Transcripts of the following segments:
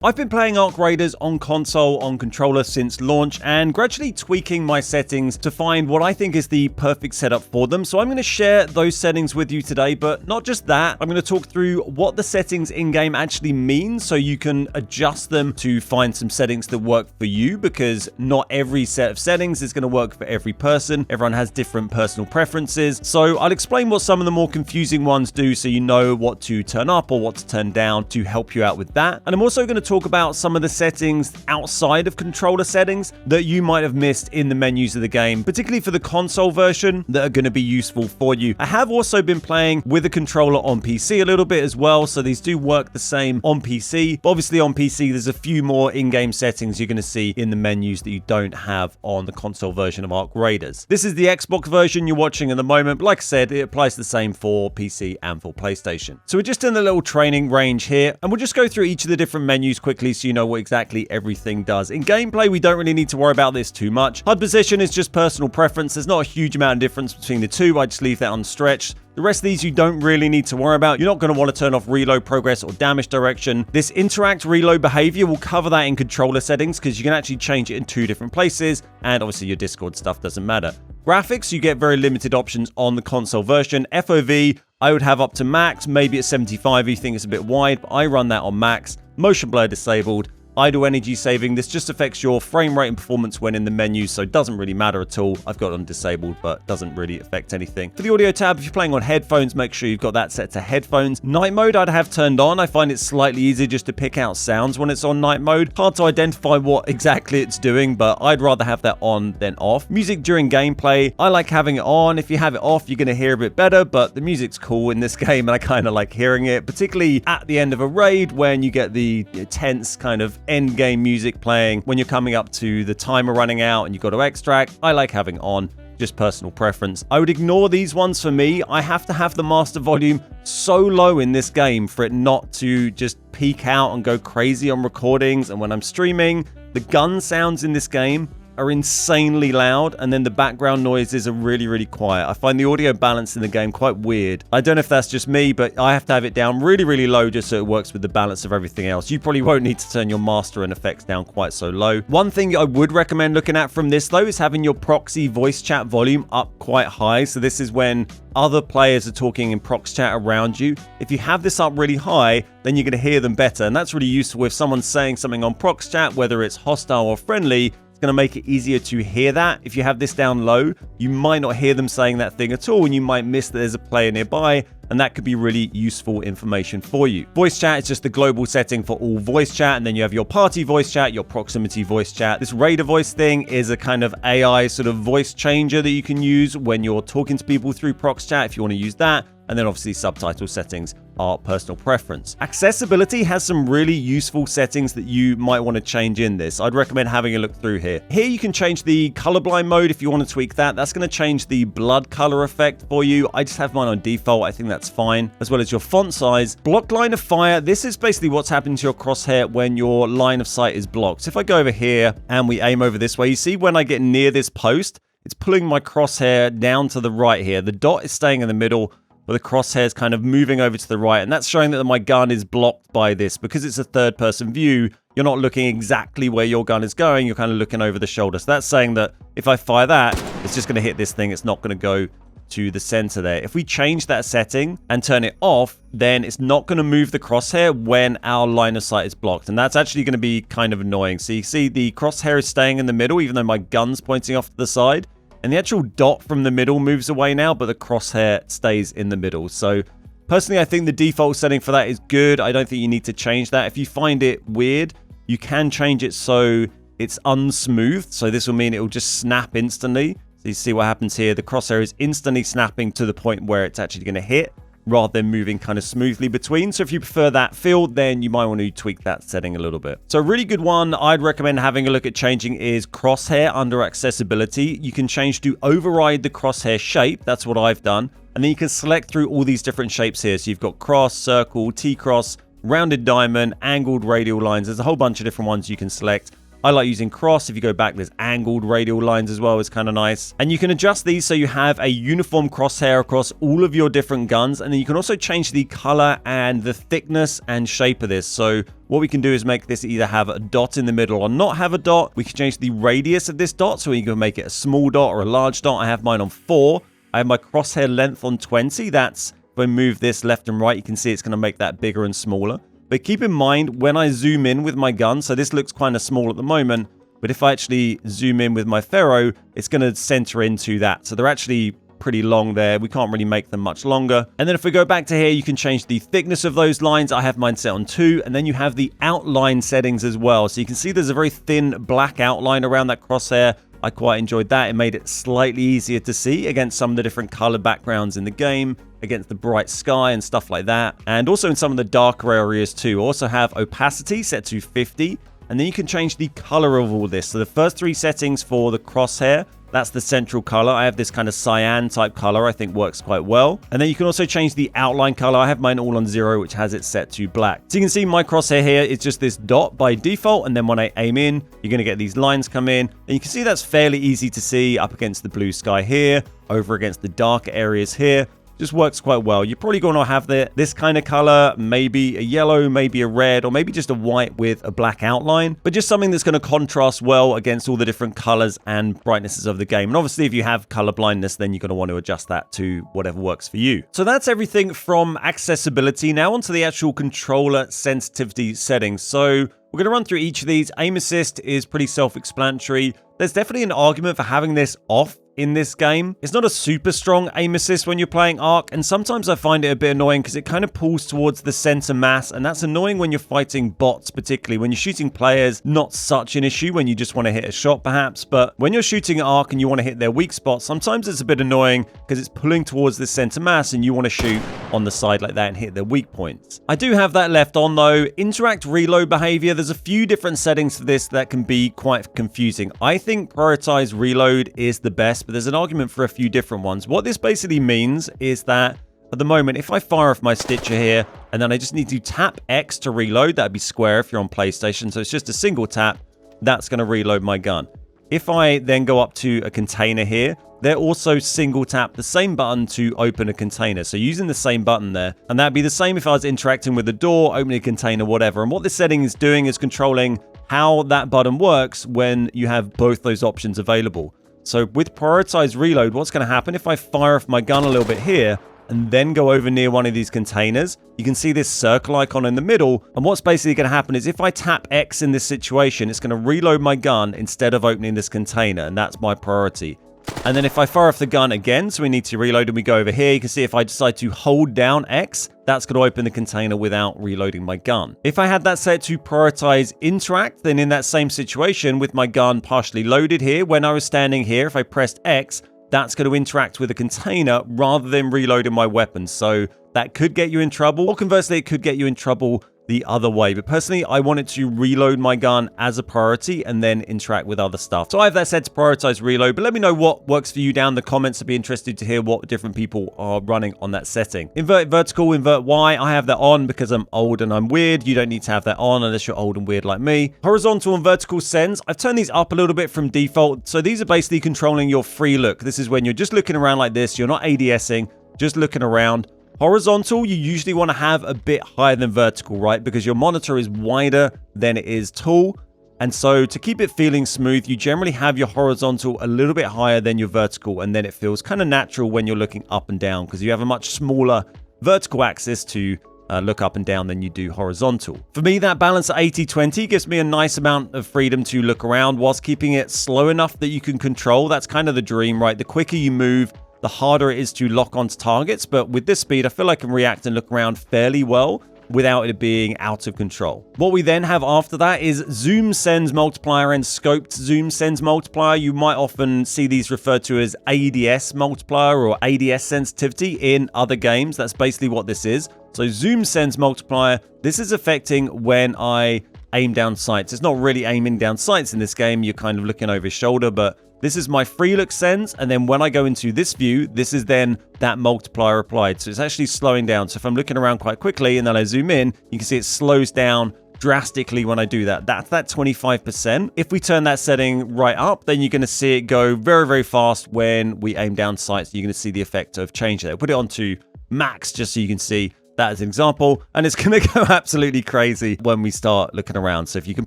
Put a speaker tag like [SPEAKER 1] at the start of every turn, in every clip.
[SPEAKER 1] I've been playing Arc Raiders on console, on controller since launch, and gradually tweaking my settings to find what I think is the perfect setup for them. So I'm going to share those settings with you today, but not just that. I'm going to talk through what the settings in-game actually mean so you can adjust them to find some settings that work for you, because not every set of settings is going to work for every person. Everyone has different personal preferences. So I'll explain what some of the more confusing ones do so you know what to turn up or what to turn down to help you out with that. And I'm also going to talk about some of the settings outside of controller settings that you might have missed in the menus of the game, particularly for the console version, that are going to be useful for you. I have also been playing with a controller on PC a little bit as well, so these do work the same on PC. But obviously on PC, there's a few more in-game settings you're going to see in the menus that you don't have on the console version of Arc Raiders. This is the Xbox version you're watching at the moment. But like I said, it applies the same for PC and for PlayStation. So we're just in the little training range here, and we'll just go through each of the different menus quickly so you know what exactly everything does. In gameplay, we don't really need to worry about this too much. HUD position is just personal preference. There's not a huge amount of difference between the two. I just leave that unstretched. The rest of these you don't really need to worry about. You're not going to want to turn off reload progress or damage direction. This interact reload behavior, will cover that in controller settings because you can actually change it in two different places, and obviously your Discord stuff doesn't matter. Graphics, you get very limited options on the console version. FOV, I would have up to max, maybe at 75 if you think it's a bit wide, but I run that on max. Motion blur disabled. Idle energy saving, this just affects your frame rate and performance when in the menu, so it doesn't really matter at all. I've got it on disabled, but doesn't really affect anything. For the audio tab, if you're playing on headphones, make sure you've got that set to headphones. Night mode, I'd have turned on. I find it slightly easier just to pick out sounds when it's on night mode. Hard to identify what exactly it's doing, but I'd rather have that on than off. Music during gameplay, I like having it on. If you have it off, you're going to hear a bit better, but the music's cool in this game, and I kind of like hearing it, particularly at the end of a raid when you get the tense kind of end game music playing when you're coming up to the timer running out and you've got to extract. I like having on, just personal preference. I would ignore these ones for me. I have to have the master volume so low in this game for it not to just peak out and go crazy on recordings. And when I'm streaming, the gun sounds in this game are insanely loud, and then the background noises are really, really quiet. I find the audio balance in the game quite weird. I don't know if that's just me, but I have to have it down really, really low just so it works with the balance of everything else. You probably won't need to turn your master and effects down quite so low. One thing I would recommend looking at from this though is having your proxy voice chat volume up quite high. So this is when other players are talking in prox chat around you. If you have this up really high, then you're going to hear them better, and that's really useful if someone's saying something on prox chat, whether it's hostile or friendly. Going to make it easier to hear that. If you have this down low, you might not hear them saying that thing at all, and you might miss that there's a player nearby, and that could be really useful information for you. Voice chat is just the global setting for all voice chat, and then you have your party voice chat, your proximity voice chat. This Raider voice thing is a kind of AI sort of voice changer that you can use when you're talking to people through prox chat if you want to use that. And then obviously subtitle settings are personal preference. Accessibility has some really useful settings that you might want to change in this. I'd recommend having a look through here. Here you can change the colorblind mode if you want to tweak that. That's going to change the blood color effect for you. I just have mine on default. I think that's fine. As well as your font size. Blocked line of fire. This is basically what's happening to your crosshair when your line of sight is blocked. So if I go over here and we aim over this way, you see when I get near this post, it's pulling my crosshair down to the right here. The dot is staying in the middle, where the crosshair is kind of moving over to the right, and that's showing that my gun is blocked by this. Because it's a third-person view, you're not looking exactly where your gun is going, you're kind of looking over the shoulder. So that's saying that if I fire that, it's just going to hit this thing, it's not going to go to the center there. If we change that setting and turn it off, then it's not going to move the crosshair when our line of sight is blocked, and that's actually going to be kind of annoying. So you see the crosshair is staying in the middle, even though my gun's pointing off to the side. And the actual dot from the middle moves away now, but the crosshair stays in the middle. So personally, I think the default setting for that is good. I don't think you need to change that. If you find it weird, you can change it so it's unsmoothed. So this will mean it will just snap instantly. So you see what happens here. The crosshair is instantly snapping to the point where it's actually going to hit, rather than moving kind of smoothly between. So if you prefer that feel, then you might want to tweak that setting a little bit. So a really good one I'd recommend having a look at changing is crosshair under accessibility. You can change to override the crosshair shape. That's what I've done. And then you can select through all these different shapes here. So you've got cross, circle, T-cross, rounded diamond, angled radial lines. There's a whole bunch of different ones you can select. I like using cross. If you go back, there's angled radial lines as well. It's kind of nice. And you can adjust these so you have a uniform crosshair across all of your different guns. And then you can also change the color and the thickness and shape of this. So what we can do is make this either have a dot in the middle or not have a dot. We can change the radius of this dot, so we can make it a small dot or a large dot. I have mine on 4. I have my crosshair length on 20. That's, if I move this left and right, you can see it's going to make that bigger and smaller. But keep in mind, when I zoom in with my gun, so this looks kind of small at the moment, but if I actually zoom in with my ferro, it's going to center into that. So they're actually pretty long there. We can't really make them much longer. And then if we go back to here, you can change the thickness of those lines. I have mine set on 2, and then you have the outline settings as well. So you can see there's a very thin black outline around that crosshair. I quite enjoyed that. It made it slightly easier to see against some of the different color backgrounds in the game, against the bright sky and stuff like that. And also in some of the darker areas too. Also have opacity set to 50. And then you can change the color of all this. So the first 3 settings for the crosshair, that's the central color. I have this kind of cyan type color, I think works quite well. And then you can also change the outline color. I have mine all on 0, which has it set to black. So you can see my crosshair here is just this dot by default. And then when I aim in, you're going to get these lines come in. And you can see that's fairly easy to see up against the blue sky here, over against the darker areas here. Just works quite well. You're probably going to have this kind of color, maybe a yellow, maybe a red, or maybe just a white with a black outline, but just something that's going to contrast well against all the different colors and brightnesses of the game. And obviously, if you have color blindness, then you're going to want to adjust that to whatever works for you. So that's everything from accessibility. Now onto the actual controller sensitivity settings. So we're going to run through each of these. Aim assist is pretty self-explanatory. There's definitely an argument for having this off in this game. It's not a super strong aim assist when you're playing Ark, and sometimes I find it a bit annoying because it kind of pulls towards the center mass, and that's annoying when you're fighting bots, particularly when you're shooting players. Not such an issue when you just want to hit a shot perhaps, but when you're shooting Ark and you want to hit their weak spots, sometimes it's a bit annoying because it's pulling towards the center mass and you want to shoot on the side like that and hit their weak points. I do have that left on though. Interact reload behavior, there's a few different settings for this that can be quite confusing. I think prioritize reload is the best, but there's an argument for a few different ones. What this basically means is that at the moment, if I fire off my Stitcher here and then I just need to tap X to reload, that'd be square if you're on PlayStation, so it's just a single tap, that's going to reload my gun. If I then go up to a container here, they're also single tap the same button to open a container. So using the same button there, and that'd be the same if I was interacting with the door, opening a container, whatever. And what this setting is doing is controlling how that button works when you have both those options available. So with prioritize reload, what's going to happen if I fire off my gun a little bit here and then go over near one of these containers, you can see this circle icon in the middle. And what's basically going to happen is if I tap X in this situation, it's going to reload my gun instead of opening this container. And that's my priority. And then if I fire off the gun again, so we need to reload and we go over here, you can see if I decide to hold down X, that's going to open the container without reloading my gun. If I had that set to prioritize interact, then in that same situation with my gun partially loaded here, when I was standing here, if I pressed X, that's going to interact with a container rather than reloading my weapon. So that could get you in trouble, or conversely, it could get you in trouble the other way. But personally, I wanted to reload my gun as a priority and then interact with other stuff. So I have that set to prioritize reload, but let me know what works for you down in the comments. I'd be interested to hear what different people are running on that setting. Invert vertical, invert Y, I have that on because I'm old and I'm weird. You don't need to have that on unless you're old and weird like me. Horizontal and vertical sends, I've turned these up a little bit from default. So these are basically controlling your free look. This is when you're just looking around like this. You're not ADSing, just looking around. Horizontal, you usually want to have a bit higher than vertical, right? Because your monitor is wider than it is tall. And so to keep it feeling smooth, you generally have your horizontal a little bit higher than your vertical. And then it feels kind of natural when you're looking up and down because you have a much smaller vertical axis to look up and down than you do horizontal. For me, that balance at 80-20 gives me a nice amount of freedom to look around whilst keeping it slow enough that you can control. That's kind of the dream, right? The quicker you move, the harder it is to lock onto targets. But with this speed, I feel I can react and look around fairly well without it being out of control. What we then have after that is zoom sends multiplier and scoped zoom sends multiplier. You might often see these referred to as ADS multiplier or ADS sensitivity in other games. That's basically what this is. So zoom sends multiplier, this is affecting when I aim down sights. It's not really aiming down sights in this game. You're kind of looking over his shoulder, but this is my free look sends, and then when I go into this view, this is then that multiplier applied. So it's actually slowing down. So if I'm looking around quite quickly and then I zoom in, you can see it slows down drastically when I do that. That's that 25%. If we turn that setting right up, then you're going to see it go very, very fast when we aim down sights. You're going to see the effect of change there. Put it onto max just so you can see that as an example, and it's going to go absolutely crazy when we start looking around. So if you can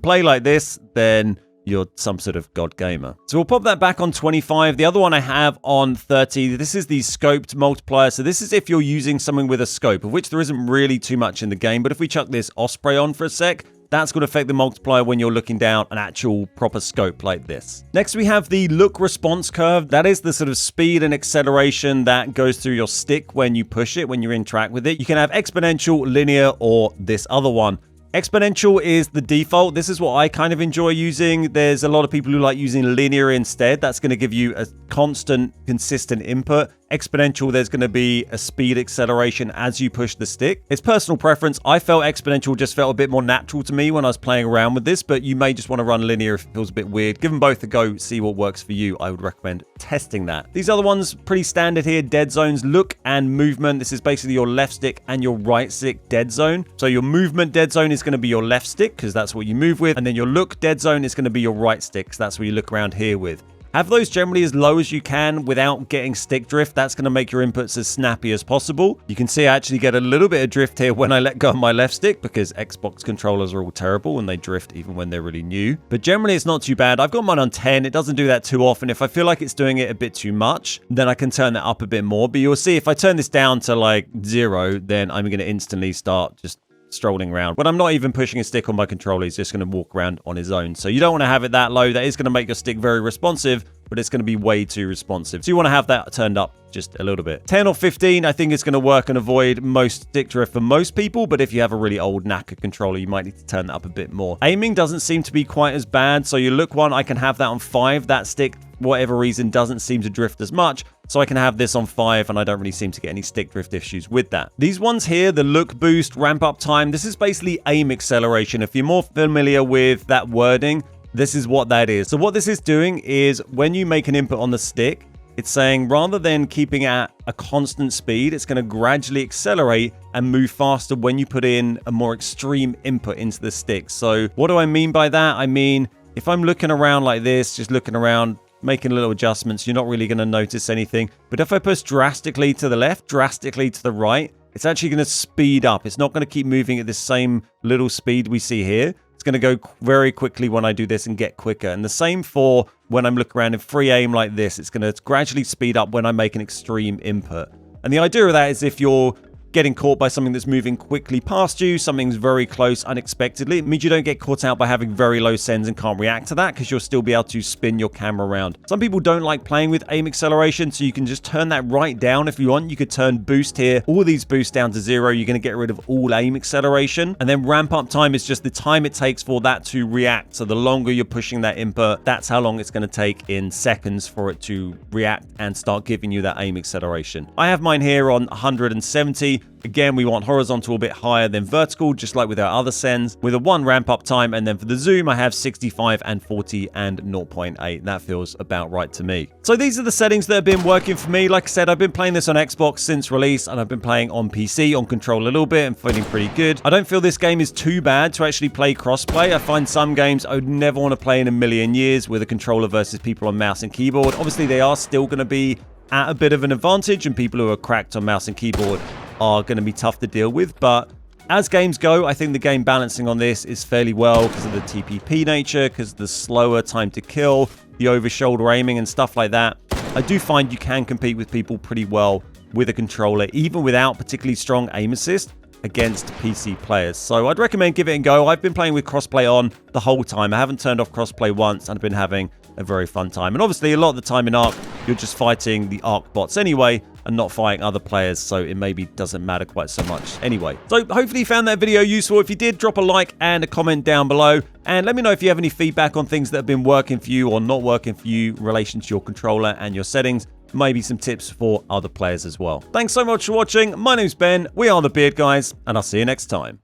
[SPEAKER 1] play like this, then you're some sort of god gamer. So we'll pop that back on 25. The other one I have on 30. This is the scoped multiplier. So this is if you're using something with a scope, of which there isn't really too much in the game. But if we chuck this Osprey on for a sec, that's going to affect the multiplier when you're looking down an actual proper scope like this. Next, we have the look response curve. That is the sort of speed and acceleration that goes through your stick when you push it, when you interact with it. You can have exponential, linear, or this other one. Exponential is the default. This is what I kind of enjoy using. There's a lot of people who like using linear instead. That's going to give you a constant, consistent input. Exponential, there's going to be a speed acceleration as you push the stick. It's personal preference. I felt exponential just felt a bit more natural to me when I was playing around with this, but you may just want to run linear if it feels a bit weird. Give them both a go, see what works for you. I would recommend testing that. These other ones, pretty standard here. Dead zones, look and movement. This is basically your left stick and your right stick dead zone. So your movement dead zone is going to be your left stick because that's what you move with. And then your look dead zone is going to be your right stick because that's what you look around here with. Have those generally as low as you can without getting stick drift. That's going to make your inputs as snappy as possible. You can see I actually get a little bit of drift here when I let go of my left stick because Xbox controllers are all terrible and they drift even when they're really new. But generally it's not too bad. I've got mine on 10. It doesn't do that too often. If I feel like it's doing it a bit too much, then I can turn that up a bit more. But you'll see if I turn this down to like 0, then I'm going to instantly start just strolling around. When I'm not even pushing a stick on my controller, he's just going to walk around on his own. So you don't want to have it that low. That is going to make your stick very responsive, but it's going to be way too responsive. So you want to have that turned up just a little bit. 10 or 15, I think it's going to work and avoid most stick drift for most people, but if you have a really old knackered controller, you might need to turn that up a bit more. Aiming doesn't seem to be quite as bad, so you look one, I can have that on 5. That stick, whatever reason, doesn't seem to drift as much, so I can have this on 5, and I don't really seem to get any stick drift issues with that. These ones here, the look boost, ramp up time, this is basically aim acceleration. If you're more familiar with that wording, this is what that is. So what this is doing is when you make an input on the stick, it's saying rather than keeping at a constant speed, it's going to gradually accelerate and move faster when you put in a more extreme input into the stick. So what do I mean by that? I mean, if I'm looking around like this, just looking around, making little adjustments, you're not really going to notice anything. But if I push drastically to the left, drastically to the right, it's actually going to speed up. It's not going to keep moving at the same little speed we see here. It's going to go very quickly when I do this and get quicker. And the same for when I'm looking around in free aim like this. It's going to gradually speed up when I make an extreme input. And the idea of that is if you're getting caught by something that's moving quickly past you, something's very close unexpectedly, it means you don't get caught out by having very low sends and can't react to that because you'll still be able to spin your camera around. Some people don't like playing with aim acceleration, so you can just turn that right down if you want. You could turn boost here, all these boosts down to 0. You're going to get rid of all aim acceleration. And then ramp up time is just the time it takes for that to react. So the longer you're pushing that input, that's how long it's going to take in seconds for it to react and start giving you that aim acceleration. I have mine here on 170. Again, we want horizontal a bit higher than vertical, just like with our other sends, with a 1 ramp up time. And then for the zoom, I have 65 and 40 and 0.8. That feels about right to me. So these are the settings that have been working for me. Like I said, I've been playing this on Xbox since release, and I've been playing on PC, on control a little bit, and feeling pretty good. I don't feel this game is too bad to actually play crossplay. I find some games I would never want to play in a million years with a controller versus people on mouse and keyboard. Obviously, they are still going to be at a bit of an advantage, and people who are cracked on mouse and keyboard are going to be tough to deal with. But as games go, I think the game balancing on this is fairly well because of the TPP nature, because of the slower time to kill, the over-shoulder aiming and stuff like that. I do find you can compete with people pretty well with a controller, even without particularly strong aim assist against PC players. So I'd recommend give it a go. I've been playing with crossplay on the whole time. I haven't turned off crossplay once, and I've been having a very fun time. And obviously, a lot of the time in Ark, you're just fighting the Ark bots anyway, and not fighting other players, so it maybe doesn't matter quite so much anyway. So hopefully you found that video useful. If you did, drop a like and a comment down below, and let me know if you have any feedback on things that have been working for you or not working for you in relation to your controller and your settings. Maybe some tips for other players as well. Thanks so much for watching. My name's Ben. We are the Beard Guys, and I'll see you next time.